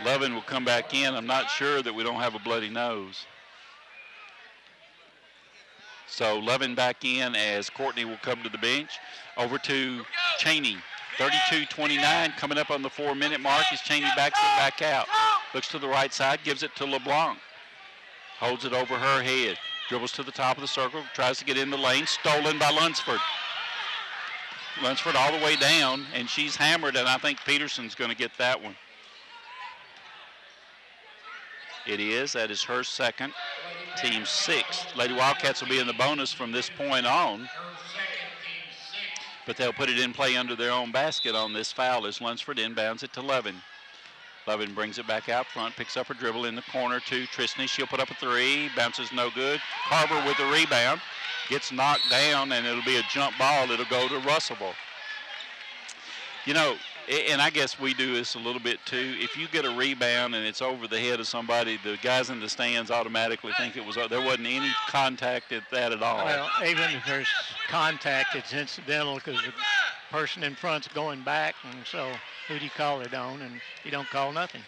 Lovin will come back in. I'm not sure that we don't have a bloody nose. So Lovin back in as Courtney will come to the bench. Over to Cheney. 32-29 coming up on the 4-minute mark as Cheney backs it back out. Looks to the right side, gives it to LeBlanc. Holds it over her head. Dribbles to the top of the circle, tries to get in the lane. Stolen by Lunsford. Lunsford all the way down, and she's hammered, and I think Peterson's going to get that one. It is. That is her second. Team 6th. Lady Wildcats will be in the bonus from this point on. But they'll put it in play under their own basket on this foul as Lunsford inbounds it to Lovin. Lovin brings it back out front, picks up her dribble in the corner to Tristany. She'll put up a 3, bounces no good. Carver with the rebound, gets knocked down, and it'll be a jump ball. It'll go to Russellville. You know, and I guess we do this a little bit too. If you get a rebound and it's over the head of somebody, the guys in the stands automatically think it was. There wasn't any contact at that at all. Well, even if there's contact, it's incidental because the person in front's going back, and so who do you call it on? And you don't call nothing.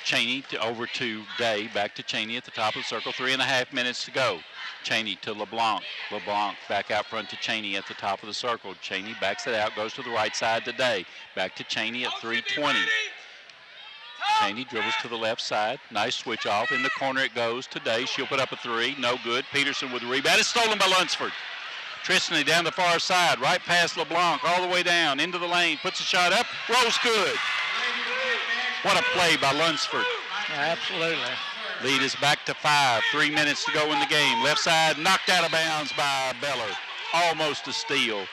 Cheney over to Day, back to Cheney at the top of the circle. 3.5 minutes to go. Cheney to LeBlanc. LeBlanc back out front to Cheney at the top of the circle. Cheney backs it out, goes to the right side to Day. Back to Cheney at 3:20. Cheney dribbles to the left side. Nice switch off. In the corner it goes to Day. She'll put up a 3. No good. Peterson with the rebound. It's stolen by Lunsford. Tristany down the far side. Right past LeBlanc. All the way down. Into the lane. Puts a shot up. Rolls good. What a play by Lunsford. Absolutely. Lead is back to 5. 3 minutes to go in the game. Left side knocked out of bounds by Beller. Almost a steal.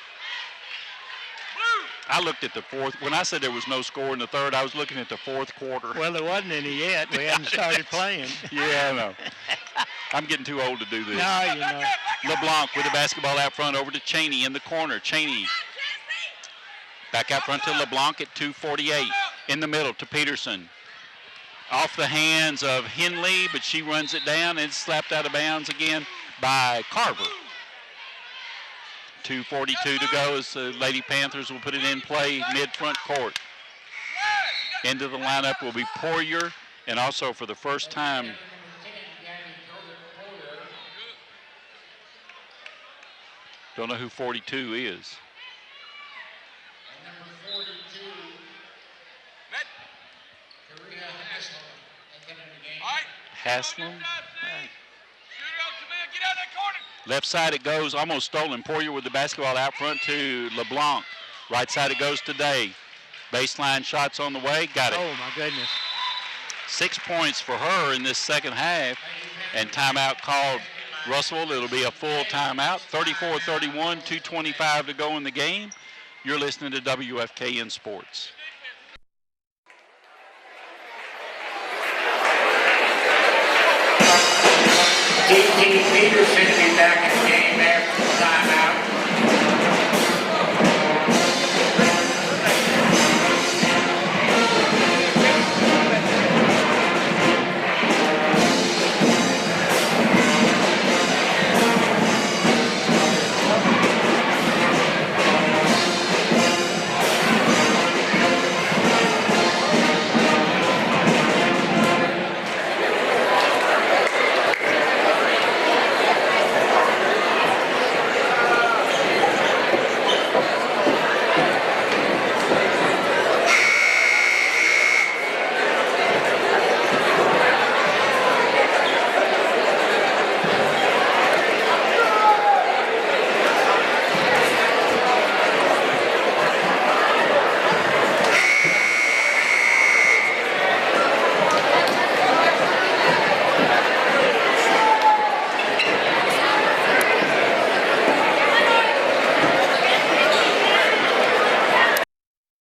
I looked at the fourth. When I said there was no score in the third, I was looking at the fourth quarter. Well, there wasn't any yet. We hadn't started playing. Yeah, I know. I'm getting too old to do this. No, you know. LeBlanc with the basketball out front over to Cheney in the corner. Cheney Back out front to LeBlanc at 2:48. In the middle to Peterson. Off the hands of Henley, but she runs it down and it's slapped out of bounds again by Carver. 2:42 to go as the Lady Panthers will put it in play mid-front court. Into the lineup will be Poirier, and also for the first time, don't know who 42 is. Haslam. Left side it goes, almost stolen. Poirier with the basketball out front to LeBlanc. Right side it goes to Day. Baseline shots on the way, got it. Oh, my goodness. 6 points for her in this second half, and timeout called Russellville. It'll be a full timeout. 34-31, 2:25 to go in the game. You're listening to WFKN Sports. D.T. Peterson will be back in the game after the timeout.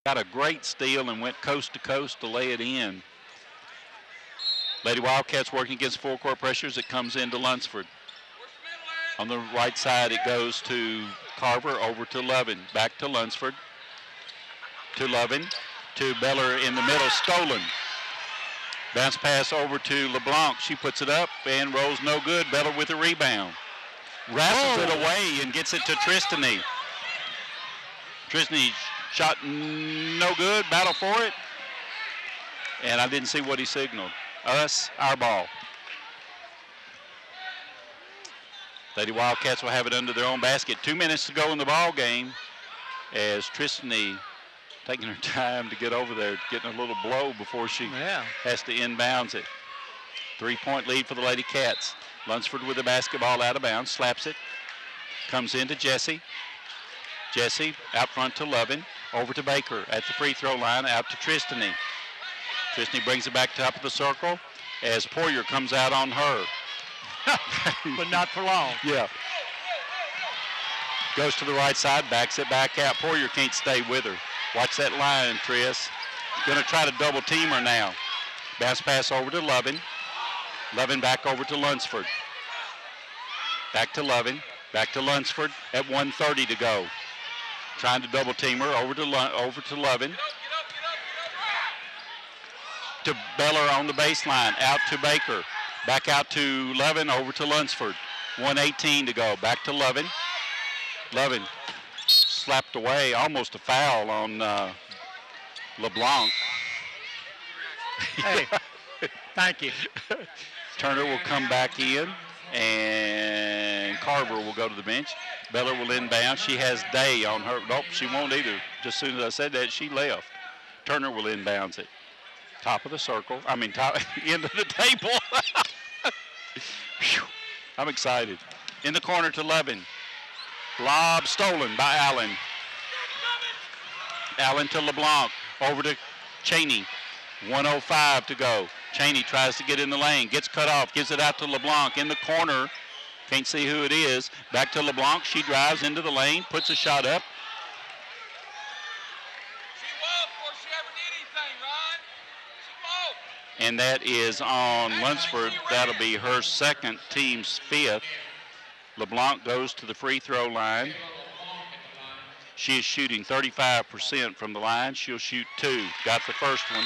Got a great steal and went coast to coast to lay it in. Lady Wildcats working against full court pressures. It comes into Lunsford. On the right side, it goes to Carver, over to Lovin. Back to Lunsford. To Lovin. To Beller in the middle, stolen. Bounce pass over to LeBlanc. She puts it up and rolls no good. Beller with a rebound. Rattles it away and gets it to Tristany. Tristany shot no good, battle for it. And I didn't see what he signaled. Us, our ball. Lady Wildcats will have it under their own basket. 2 minutes to go in the ball game as Tristany taking her time to get over there, getting a little blow before she has to inbounds it. 3-point lead for the Lady Cats. Lunsford with the basketball out of bounds, slaps it. Comes into Jesse. Jesse out front to Lovin. Over to Baker at the free throw line, out to Tristany. Tristany brings it back top of the circle as Poirier comes out on her. But not for long. Yeah. Goes to the right side, backs it back out. Poirier can't stay with her. Watch that line, Tris. Gonna try to double team her now. Bounce pass over to Lovin. Lovin back over to Lunsford. Back to Lovin. Back to Lunsford at 1:30 to go. Trying to double team her over to Lovin. To Beller on the baseline, out to Baker. Back out to Lovin, over to Lunsford. 1:18 to go. Back to Lovin. Lovin slapped away, almost a foul on LeBlanc. Hey, thank you. Turner will come back in, and Carver will go to the bench. Beller will inbound. She has Day on her. Nope, she won't either. Just as soon as I said that, she left. Turner will inbounds it. Top of the circle. I mean, top end of the table. I'm excited. In the corner to Levin. Lob stolen by Allen. Allen to LeBlanc. Over to Cheney. 1:05 to go. Cheney tries to get in the lane. Gets cut off. Gives it out to LeBlanc. In the corner. Can't see who it is. Back to LeBlanc. She drives into the lane. Puts a shot up. And that is on Lunsford. That'll be her second, team's fifth. LeBlanc goes to the free throw line. She is shooting 35% from the line. She'll shoot 2. Got the first one.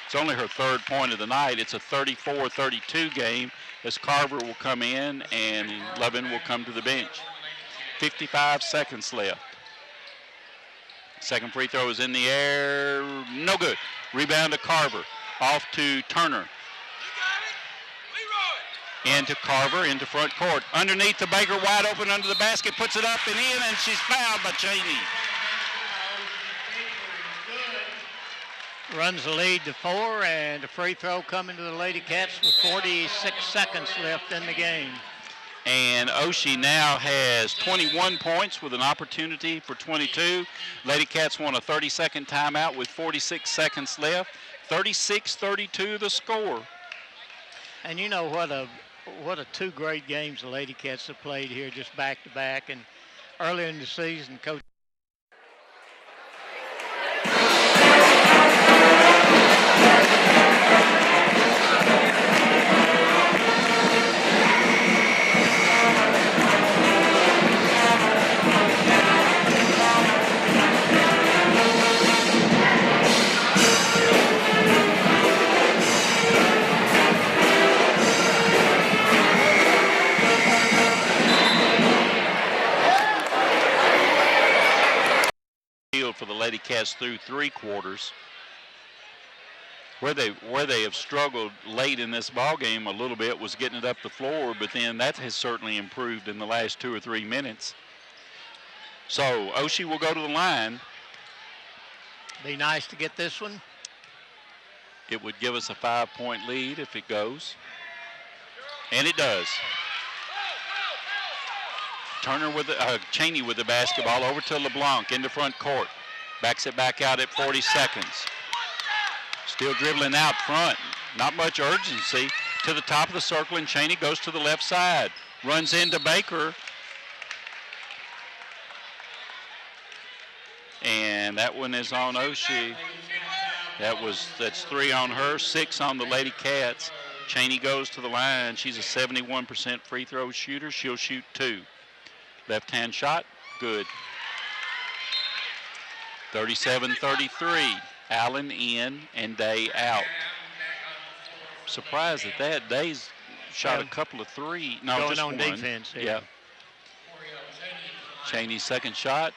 It's only her 3rd point of the night. It's a 34-32 game as Carver will come in and Lovin will come to the bench. 55 seconds left. Second free throw is in the air. No good. Rebound to Carver. Off to Turner. Into Carver, into front court. Underneath to Baker, wide open under the basket. Puts it up and in, and she's fouled by Cheney. Runs the lead to 4, and a free throw coming to the Ladycats with 46 seconds left in the game. And Oshie now has 21 points with an opportunity for 22. Ladycats want a 30-second timeout with 46 seconds left. 36-32 the score. And you know what a 2 great games the Ladycats have played here just back to back. And earlier in the season, Coach for the Ladycats through 3 quarters. Where they have struggled late in this ball game a little bit was getting it up the floor, but then that has certainly improved in the last 2 or 3 minutes. So Oshie will go to the line. Be nice to get this one. It would give us a 5-point lead if it goes. And it does. Turner with Cheney with the basketball over to LeBlanc into front court. Backs it back out at 40 seconds. Still dribbling out front. Not much urgency. To the top of the circle, and Cheney goes to the left side. Runs into Baker. And that one is on Oshie. That's 3 on her, 6 on the Ladycats. Cheney goes to the line. She's a 71% free throw shooter. She'll shoot 2. Left-hand shot, good. 37-33. Allen in and Day out. Surprised at that. Day's shot a couple of 3. No, going just on one. defense. Yeah. Cheney's second shot,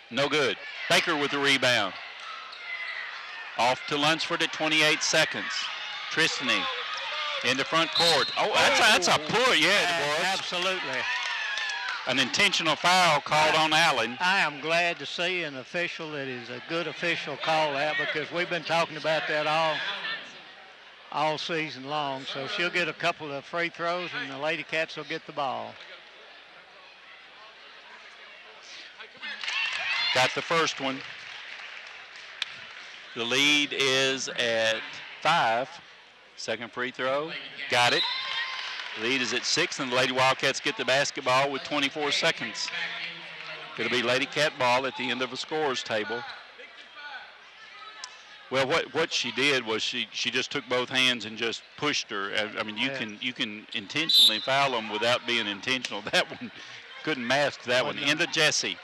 no good. Baker with the rebound. Off to Lunsford at 28 seconds. Tristany into front court. Oh, that's a pull. Yeah, it was. Absolutely. An intentional foul called on Allen. I am glad to see an official that is a good official call that, because we've been talking about that all season long. So she'll get a couple of free throws, and the Ladycats will get the ball. Got the first one. The lead is at 5. Second free throw. Got it. Lead is at 6, and the Lady Wildcats get the basketball with 24 seconds. It'll be Ladycat ball at the end of a scorer's table. Well, what she did was she just took both hands and just pushed her. I mean, you can intentionally foul them without being intentional. That one couldn't mask that one. Into Jesse.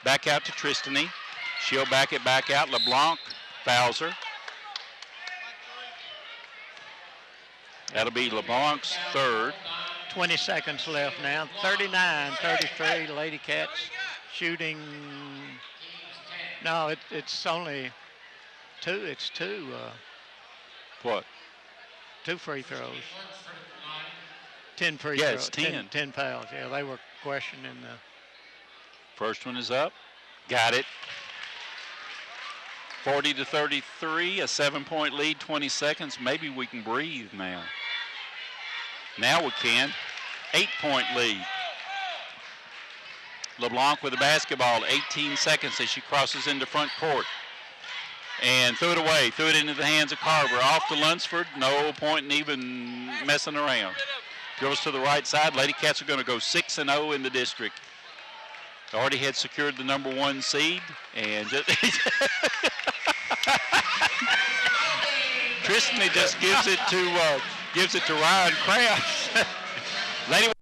Back out to Tristany. She'll back it back out. LeBlanc fouls her. That'll be LeBlanc's 3rd. 20 seconds left now. 39-33, Ladycats shooting. No, it's only 2. It's 2. What? 2 free throws. 10 free Yeah, throws. it's 10. 10 fouls. Yeah, they were questioning the. First one is up. Got it. 40-33, a 7-point lead, 20 seconds. Maybe we can breathe now. Now we can. 8-point lead. LeBlanc with the basketball, 18 seconds as she crosses into front court. And threw it away, threw it into the hands of Carver. Off to Lunsford, no point in even messing around. Goes to the right side. Ladycats are going to go 6-0 in the district. Already had secured the #1 seed, and just Tristany just gives it to Ryan Kraft. Lady